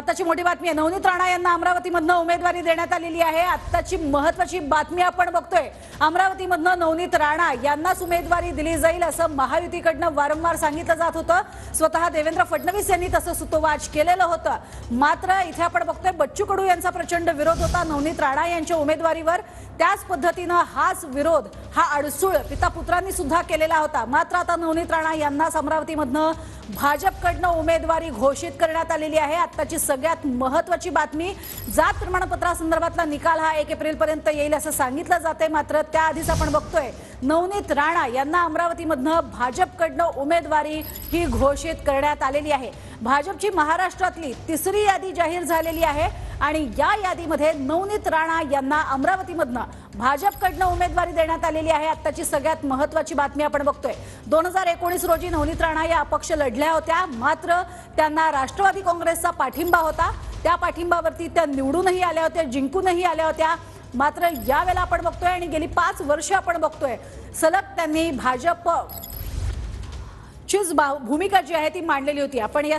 आताची मोठी बातमी आहे, नवनीत राणा यांना अमरावतीमधनं उमेदवारी देण्यात आलेली आहे। आताची महत्त्वाची बातमी आपण बघतोय, अमरावतीमधनं नवनीत राणा यांनाच उमेदवारी दिली जाईल असं महायुतीकडनं वारंवार सांगितलं जात होतं। स्वतः देवेंद्र फडणवीस यांनी तसं सुतोवाच केलेलं होतं। मात्र इथे आपण बघतोय बच्चू कडू यांचा प्रचंड विरोध होता नवनीत राणा यांच्या उमेदवारीवर। त्याच पद्धतीनं हाच विरोध हा अडसूळ पिता पुत्रांनी सुद्धा केलेला होता। मात्र आता नवनीत राणा यांनाच अमरावतीमधनं भाजपकडनं उमेदवारी घोषित करण्यात आलेली आहे। आताची सगळ्यात महत्त्वाची बातमी, जात प्रमाणपत्रासंदर्भातला निकाल हा 1 एप्रिलपर्यंत येईल असं सांगितलं जाते। मात्र त्याआधीच आपण बघतोय नवनीत राणा यांना अमरावतीमधनं भाजपकडनं उमेदवारी ही घोषित करण्यात आलेली आहे। भाजपची महाराष्ट्रातली तिसरी यादी जाहीर झालेली आहे आणि या यादीमध्ये नवनीत राणा यांना अमरावतीमधनं भाजपकडनं उमेदवारी देण्यात आलेली आहे। आताची सगळ्यात महत्त्वाची बातमी आपण बघतोय, 2019 रोजी नवनीत राणा या अपक्ष लढल्या होत्या। मात्र त्यांना राष्ट्रवादी काँग्रेसचा पाठिंबा होता, त्या पाठिंबावरती त्या निवडूनही आल्या होत्या, जिंकूनही आल्या होत्या। मात्र यावेळेला आपण बघतोय आणि गेली 5 वर्ष आपण बघतोय सलग त्यांनी भाजपचीच भूमिका जी आहे ती मांडलेली होती। आपण या